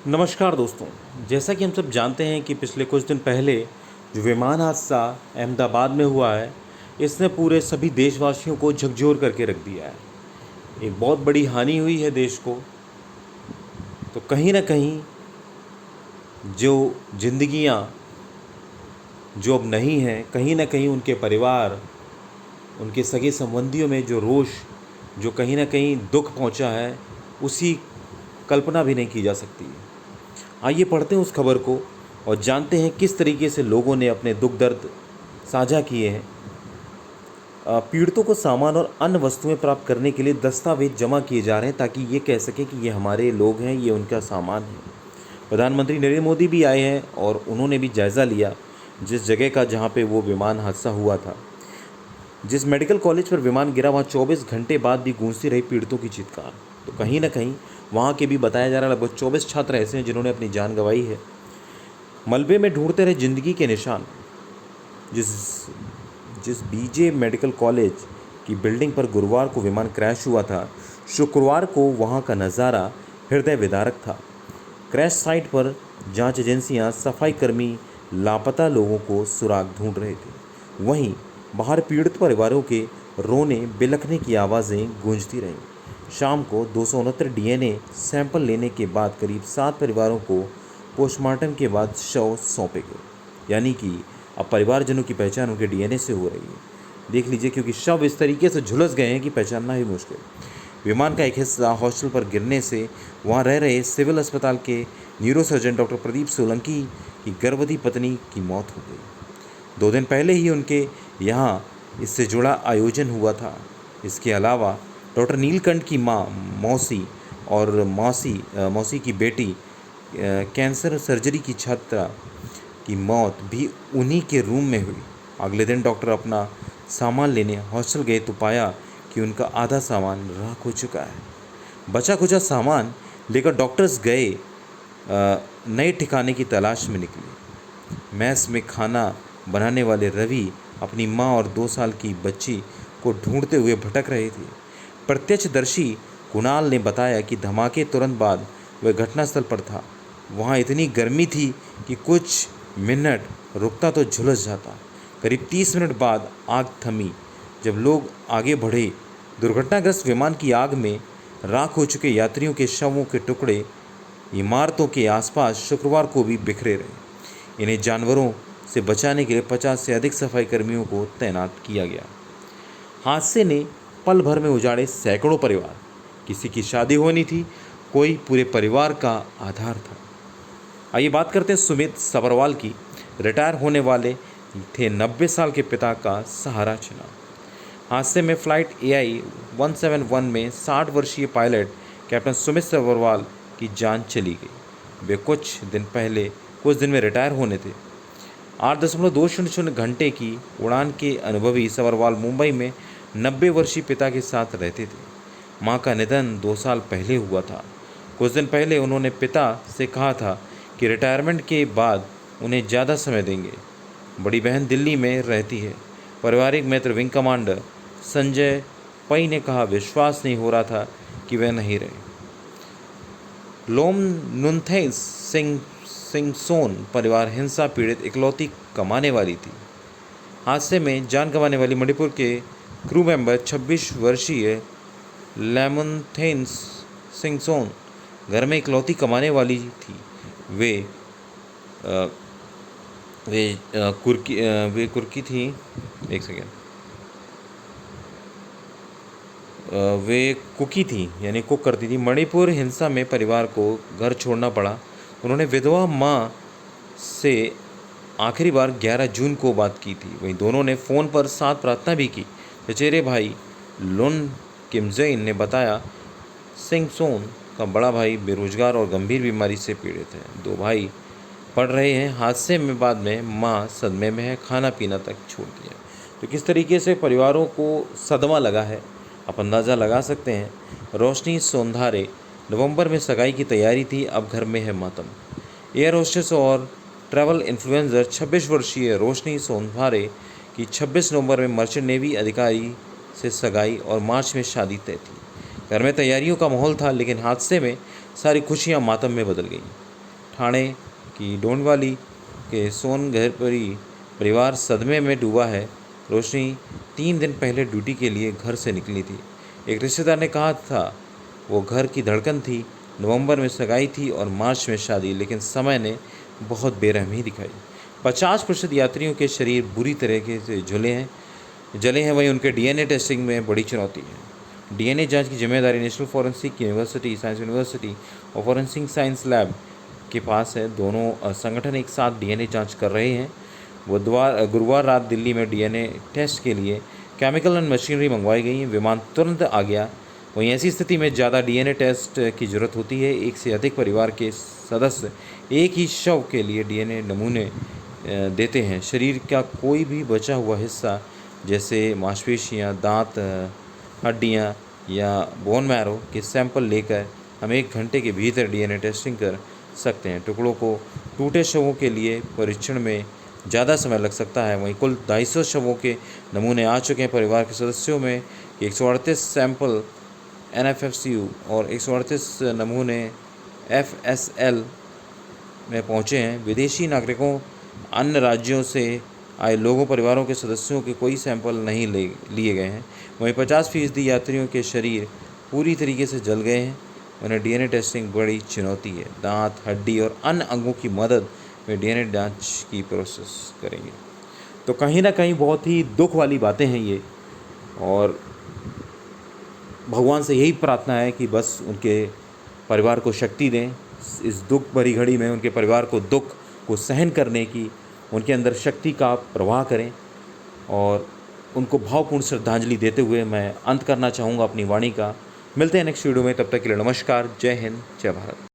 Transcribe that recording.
नमस्कार दोस्तों। जैसा कि हम सब जानते हैं कि पिछले कुछ दिन पहले जो विमान हादसा अहमदाबाद में हुआ है, इसने पूरे सभी देशवासियों को झकझोर करके रख दिया है। एक बहुत बड़ी हानि हुई है देश को। तो कहीं ना कहीं जो जिंदगियां जो अब नहीं हैं, कहीं ना कहीं उनके परिवार, उनके सगे संबंधियों में जो रोष, जो कहीं ना कहीं दुख पहुंचा है, उसी कल्पना भी नहीं की जा सकती है। आइए पढ़ते हैं उस खबर को और जानते हैं किस तरीके से लोगों ने अपने दुख दर्द साझा किए हैं। पीड़ितों को सामान और अन्य वस्तुएं प्राप्त करने के लिए दस्तावेज जमा किए जा रहे हैं ताकि ये कह सकें कि ये हमारे लोग हैं, ये उनका सामान है। प्रधानमंत्री नरेंद्र मोदी भी आए हैं और उन्होंने भी जायज़ा लिया जिस जगह का जहाँ पे वो विमान हादसा हुआ था। जिस मेडिकल कॉलेज पर विमान गिरा वहाँ 24 घंटे बाद भी गूंजती रही पीड़ितों की चित्कार। तो कहीं ना कहीं वहाँ के भी बताया जा रहा है लगभग 24 छात्र ऐसे हैं जिन्होंने अपनी जान गंवाई है। मलबे में ढूंढते रहे जिंदगी के निशान। जिस जिस बीजे मेडिकल कॉलेज की बिल्डिंग पर गुरुवार को विमान क्रैश हुआ था, शुक्रवार को वहाँ का नज़ारा हृदय विदारक था। क्रैश साइट पर जांच एजेंसियां, सफाई कर्मी लापता लोगों को सुराग ढूंढ रहे थे। वहीं बाहर पीड़ित परिवारों के रोने बिलखने की आवाज़ें गूंजती रहीं। शाम को 269 डीएनए सैंपल लेने के बाद करीब 7 परिवारों को पोस्टमार्टम के बाद शव सौंपे गए। यानी कि अब परिवारजनों की पहचान उनके डीएनए से हो रही है। देख लीजिए, क्योंकि शव इस तरीके से झुलस गए हैं कि पहचानना ही मुश्किल। विमान का एक हिस्सा हॉस्टल पर गिरने से वहां रह रहे सिविल अस्पताल के न्यूरोसर्जन डॉक्टर प्रदीप सोलंकी की गर्भवती पत्नी की मौत हो गई। 2 दिन पहले ही उनके यहाँ इससे जुड़ा आयोजन हुआ था। इसके अलावा डॉक्टर नीलकंठ की मां मौसी और मौसी की बेटी कैंसर सर्जरी की छात्रा की मौत भी उन्हीं के रूम में हुई। अगले दिन डॉक्टर अपना सामान लेने हॉस्टल गए तो पाया कि उनका आधा सामान राख हो चुका है। बचा खुचा सामान लेकर डॉक्टर्स गए नए ठिकाने की तलाश में निकले। मैस में खाना बनाने वाले रवि अपनी मां और 2 साल की बच्ची को ढूंढते हुए भटक रहे थे। प्रत्यक्षदर्शी कुणाल ने बताया कि धमाके तुरंत बाद वह घटनास्थल पर था। वहां इतनी गर्मी थी कि कुछ मिनट रुकता तो झुलस जाता। करीब 30 मिनट बाद आग थमी। जब लोग आगे बढ़े, दुर्घटनाग्रस्त विमान की आग में राख हो चुके यात्रियों के शवों के टुकड़े इमारतों के आसपास शुक्रवार को भी बिखरे रहे। इन्हें जानवरों से बचाने के लिए 50 से अधिक सफाई कर्मियों को तैनात किया गया। हादसे ने पल भर में उजाड़े सैकड़ों परिवार। किसी की शादी होनी थी, कोई पूरे परिवार का आधार था। आइए बात करते हैं सुमित सबरवाल की। रिटायर होने वाले थे 90 साल के पिता का सहारा चुना। हादसे में फ्लाइट AI 171 में 60 वर्षीय पायलट कैप्टन सुमित सबरवाल की जान चली गई। वे कुछ दिन में रिटायर होने थे। 8.200 घंटे की उड़ान के अनुभवी सबरवाल मुंबई में 90 वर्षीय पिता के साथ रहते थे। मां का निधन 2 साल पहले हुआ था। कुछ दिन पहले उन्होंने पिता से कहा था कि रिटायरमेंट के बाद उन्हें ज़्यादा समय देंगे। बड़ी बहन दिल्ली में रहती है। पारिवारिक मित्र विंग कमांडर संजय पई ने कहा, विश्वास नहीं हो रहा था कि वह नहीं रहे। लोमनुन्थेस सिंगसोन परिवार हिंसा पीड़ित इकलौती कमाने वाली थी। हादसे में जान गंवाने वाली मणिपुर के क्रू मेंबर 26 वर्षीय लेमुनथेन्स सिंगसोन घर में इकलौती कमाने वाली थी। वे कुर्की थी। एक सेकेंड। वे कुकी थी, यानी कुक करती थी। मणिपुर हिंसा में परिवार को घर छोड़ना पड़ा। उन्होंने विधवा मां से आखिरी बार 11 जून को बात की थी। वहीं दोनों ने फ़ोन पर साथ प्रार्थना भी की। चचेरे भाई लुन किमजेन ने बताया, सिंगसोन का बड़ा भाई बेरोजगार और गंभीर बीमारी से पीड़ित है। 2 भाई पढ़ रहे हैं। हादसे में बाद में मां सदमे में है, खाना पीना तक छोड़ दिया। तो किस तरीके से परिवारों को सदमा लगा है, आप अंदाज़ा लगा सकते हैं। रोशनी सोंधारे, नवंबर में सगाई की तैयारी थी, अब घर में है मातम। एयर होस्टेस और ट्रैवल इन्फ्लुएंसर 26 वर्षीय रोशनी सोंधारे की 26 नवंबर में मर्चेंट नेवी अधिकारी से सगाई और मार्च में शादी तय थी। घर में तैयारियों का माहौल था, लेकिन हादसे में सारी खुशियां मातम में बदल गईं। ठाणे की डोंडवाली के सोनगहरपरी परिवार सदमे में डूबा है। रोशनी 3 दिन पहले ड्यूटी के लिए घर से निकली थी। एक रिश्तेदार ने कहा था वो घर की धड़कन थी। नवंबर में सगाई थी और मार्च में शादी, लेकिन समय ने बहुत बेरहमी दिखाई। 50% यात्रियों के शरीर बुरी तरीके से जले हैं। वहीं उनके डीएनए टेस्टिंग में बड़ी चुनौती है। डीएनए जांच की जिम्मेदारी national forensic university, science university और फॉरेंसिक साइंस लैब के पास है। दोनों संगठन एक साथ डीएनए जांच कर रहे हैं। गुरुवार रात दिल्ली में डीएनए टेस्ट के लिए केमिकल एंड मशीनरी मंगवाई गई। विमान तुरंत आ गया। वहीं ऐसी स्थिति में ज़्यादा डीएनए टेस्ट की ज़रूरत होती है। एक से अधिक परिवार के सदस्य एक ही शव के लिए डीएनए नमूने देते हैं। शरीर का कोई भी बचा हुआ हिस्सा जैसे मांसपेशियां, दांत, हड्डियां या बोन मैरो के सैंपल लेकर हम 1 घंटे के भीतर डीएनए टेस्टिंग कर सकते हैं। टुकड़ों को टूटे शवों के लिए परीक्षण में ज़्यादा समय लग सकता है। वहीं कुल 250 शवों के नमूने आ चुके हैं। परिवार के सदस्यों में 138 सैंपल NFFCU और 138 नमूने FSL में पहुँचे हैं। विदेशी नागरिकों, अन्य राज्यों से आए लोगों, परिवारों के सदस्यों के कोई सैंपल नहीं लिए गए हैं। वहीं 50% यात्रियों के शरीर पूरी तरीके से जल गए हैं। उन्हें डीएनए टेस्टिंग बड़ी चुनौती है। दांत, हड्डी और अन्य अंगों की मदद में डीएनए जांच की प्रोसेस करेंगे। तो कहीं ना कहीं बहुत ही दुख वाली बातें हैं ये, और भगवान से यही प्रार्थना है कि बस उनके परिवार को शक्ति दें। इस दुख भरी घड़ी में उनके परिवार को दुख को सहन करने की उनके अंदर शक्ति का प्रवाह करें। और उनको भावपूर्ण श्रद्धांजलि देते हुए मैं अंत करना चाहूँगा अपनी वाणी का। मिलते हैं नेक्स्ट वीडियो में, तब तक के लिए नमस्कार। जय हिंद, जय भारत।